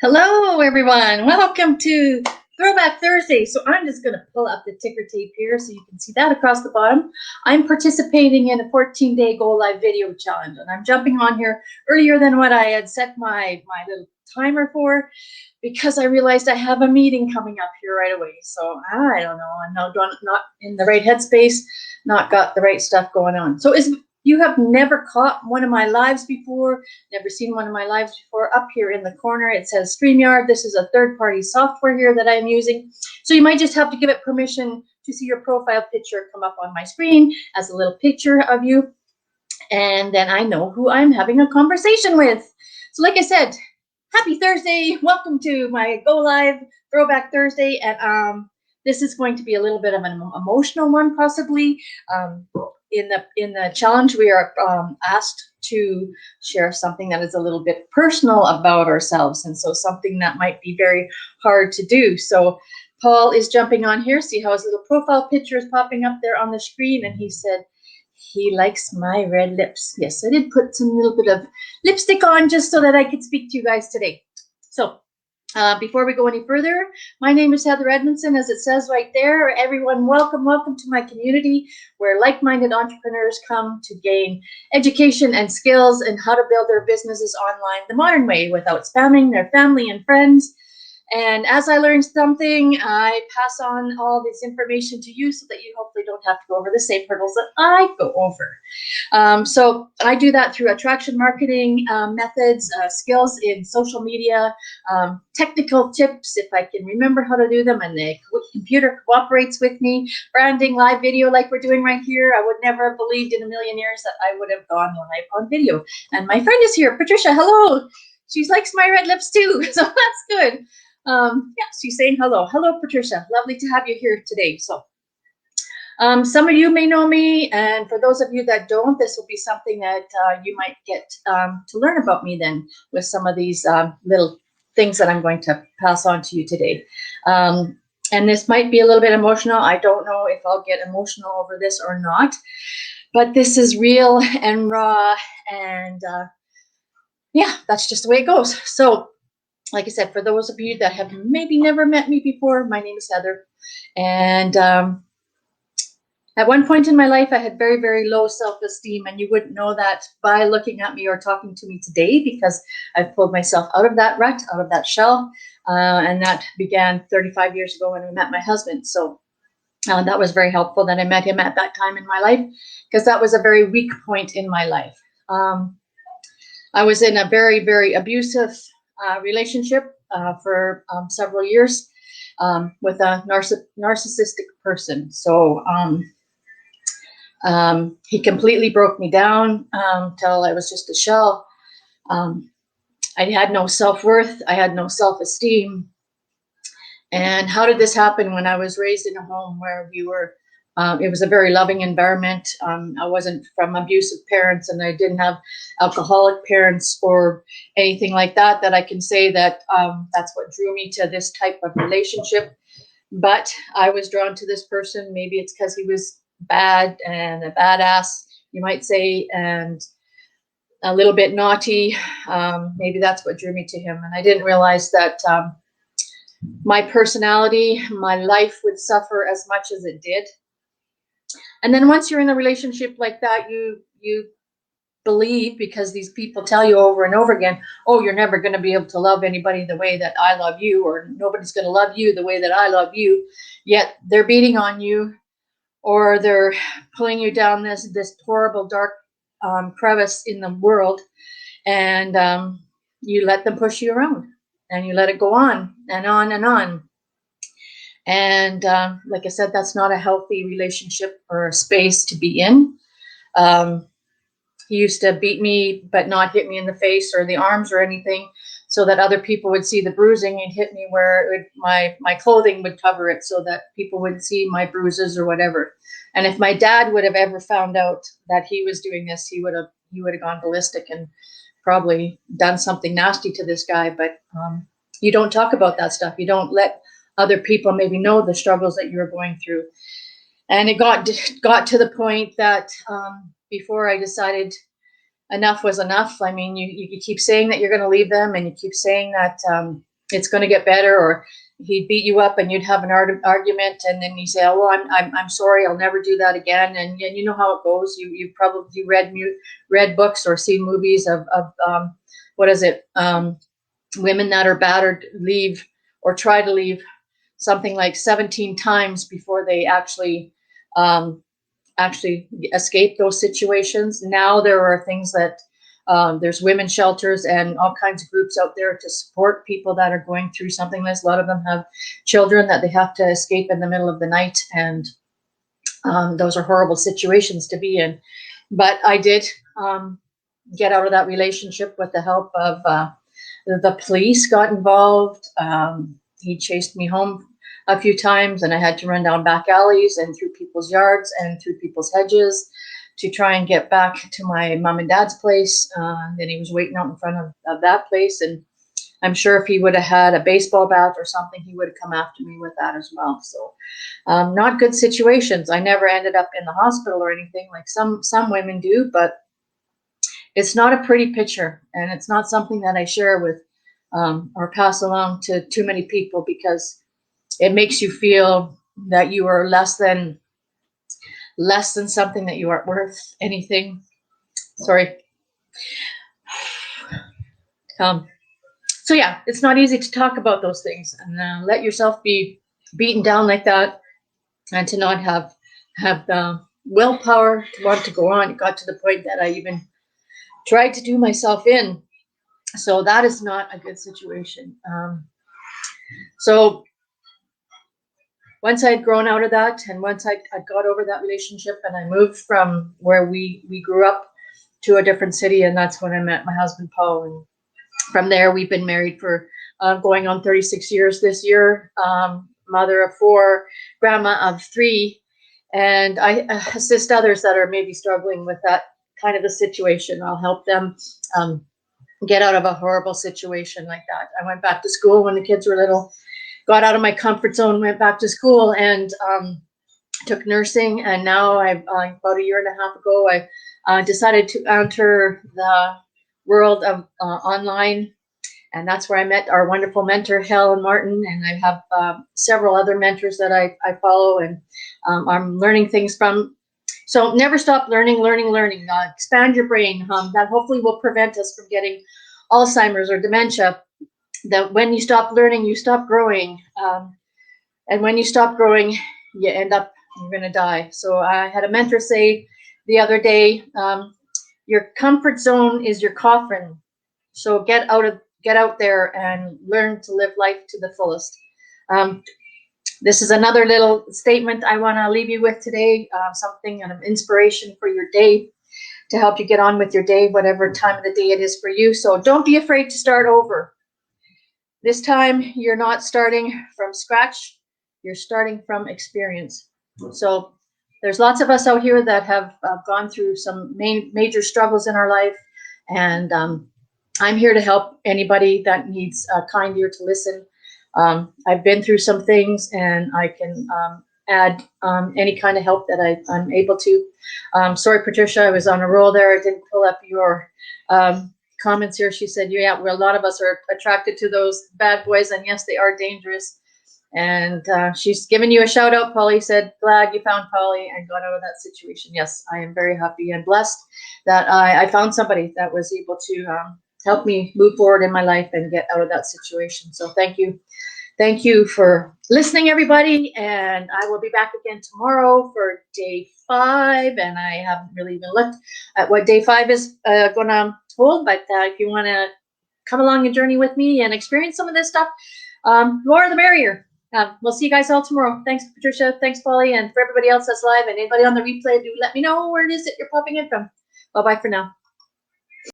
Hello, everyone. Welcome to Throwback Thursday. So I'm just going to pull up the ticker tape here so you can see that across the bottom. I'm participating in a 14-day Go Live video challenge, and I'm jumping on here earlier than what I had set my little timer for because I realized I have a meeting coming up here right away. So I don't know. I'm not in the right headspace, not got the right stuff going on. So you have never caught one of my lives before, never seen one of my lives before, up here in the corner it says StreamYard. This is a third-party software here that I'm using. So you might just have to give it permission to see your profile picture come up on my screen as a little picture of you. And then I know who I'm having a conversation with. So like I said, happy Thursday. Welcome to my Go Live Throwback Thursday. And this is going to be a little bit of an emotional one, possibly. In the challenge, we are asked to share something that is a little bit personal about ourselves, and so something that might be very hard to do. So Paul is jumping on here. See how his little profile picture is popping up there on the screen, and he said he likes my red lips. Yes, I did put some little bit of lipstick on just so that I could speak to you guys today. So before we go any further, my name is Heather Edmondson, as it says right there. Everyone, welcome to my community where like-minded entrepreneurs come to gain education and skills and how to build their businesses online the modern way without spamming their family and friends. And as I learn something, I pass on all this information to you so that you hopefully don't have to go over the same hurdles that I go over. So I do that through attraction marketing methods, skills in social media, technical tips if I can remember how to do them, and the computer cooperates with me, branding, live video like we're doing right here. I would never have believed in a million years that I would have gone live on video. And my friend is here, Patricia. Hello. She likes my red lips too, so that's good. Yeah, she's saying hello. Hello, Patricia. Lovely to have you here today. So some of you may know me, and for those of you that don't, this will be something that you might get to learn about me then with some of these little things that I'm going to pass on to you today. And this might be a little bit emotional. I don't know if I'll get emotional over this or not, but this is real and raw, and yeah, that's just the way it goes. So like I said, for those of you that have maybe never met me before, my name is Heather. And at one point in my life, I had very, very low self-esteem, and you wouldn't know that by looking at me or talking to me today, because I've pulled myself out of that rut, out of that shell, and that began 35 years ago when I met my husband. So that was very helpful that I met him at that time in my life, because that was a very weak point in my life. I was in a very, very abusive relationship for several years with a narcissistic person. So he completely broke me down till I was just a shell. I had no self-worth. I had no self-esteem. And how did this happen? When I was raised in a home where we were, it was a very loving environment. I wasn't from abusive parents, and I didn't have alcoholic parents or anything like that, that I can say that that's what drew me to this type of relationship. But I was drawn to this person. Maybe it's because he was bad and a badass, you might say, and a little bit naughty. Maybe that's what drew me to him. And I didn't realize that my personality, my life would suffer as much as it did. And then once you're in a relationship like that, you believe, because these people tell you over and over again, oh, you're never going to be able to love anybody the way that I love you, or nobody's going to love you the way that I love you. Yet they're beating on you, or they're pulling you down this horrible dark crevice in the world, and you let them push you around, and you let it go on and on and on. And like I said, that's not a healthy relationship or a space to be in. He used to beat me, but not hit me in the face or the arms or anything, so that other people would see the bruising. He'd hit me where my clothing would cover it, so that people wouldn't see my bruises or whatever. And if my dad would have ever found out that he was doing this, he would have gone ballistic and probably done something nasty to this guy. But you don't talk about that stuff. You don't let other people maybe know the struggles that you're going through. And it got to the point that before I decided enough was enough. I mean, you keep saying that you're going to leave them, and you keep saying that it's going to get better, or he'd beat you up and you'd have an argument, and then you say, oh, well, I'm sorry, I'll never do that again. And you know how it goes. You've probably read books or seen movies of what is it, women that are battered leave or try to leave something like 17 times before they actually escape those situations. Now there are things that there's women's shelters and all kinds of groups out there to support people that are going through something like this. A lot of them have children that they have to escape in the middle of the night, and those are horrible situations to be in. But I did get out of that relationship with the help of the police got involved. He chased me home a few times, and I had to run down back alleys and through people's yards and through people's hedges to try and get back to my mom and dad's place. Then he was waiting out in front of that place, and I'm sure if he would have had a baseball bat or something, he would have come after me with that as well. So not good situations. I never ended up in the hospital or anything like some women do, but it's not a pretty picture, and it's not something that I share with or pass along to too many people, because it makes you feel that you are less than something, that you aren't worth anything. Sorry. So yeah, it's not easy to talk about those things, and let yourself be beaten down like that, and to not have the willpower to want to go on. It got to the point that I even tried to do myself in. So that is not a good situation. So once I'd grown out of that, and once I got over that relationship, and I moved from where we grew up to a different city, and that's when I met my husband, Paul. And from there, we've been married for going on 36 years this year, mother of 4, grandma of 3, and I assist others that are maybe struggling with that kind of a situation. I'll help them get out of a horrible situation like that. I went back to school when the kids were little, got out of my comfort zone, went back to school, and took nursing. And now about a year and a half ago, I decided to enter the world of online. And that's where I met our wonderful mentor, Helen Martin. And I have several other mentors that I follow, and I'm learning things from. So never stop learning. Expand your brain. That hopefully will prevent us from getting Alzheimer's or dementia. That when you stop learning, you stop growing. And when you stop growing, you're going to die. So I had a mentor say the other day, your comfort zone is your coffin. So get out there and learn to live life to the fullest. This is another little statement I want to leave you with today, something of inspiration for your day, to help you get on with your day, whatever time of the day it is for you. So don't be afraid to start over. This time, you're not starting from scratch. You're starting from experience. So there's lots of us out here that have gone through some major struggles in our life, and I'm here to help anybody that needs a kind ear to listen. I've been through some things, and I can add any kind of help that I'm able to. Sorry, Patricia, I was on a roll there. I didn't pull up your comments here. She said, yeah, a lot of us are attracted to those bad boys, and yes, they are dangerous. And she's given you a shout out. Polly said, glad you found Polly and got out of that situation. Yes, I am very happy and blessed that I found somebody that was able to help me move forward in my life and get out of that situation. So thank you. Thank you for listening, everybody. And I will be back again tomorrow for day 5. And I haven't really even looked at what day 5 is going to hold. But if you want to come along a journey with me and experience some of this stuff, more the merrier. We'll see you guys all tomorrow. Thanks, Patricia. Thanks, Polly. And for everybody else that's live and anybody on the replay, do let me know where it is that you're popping in from. Bye-bye for now.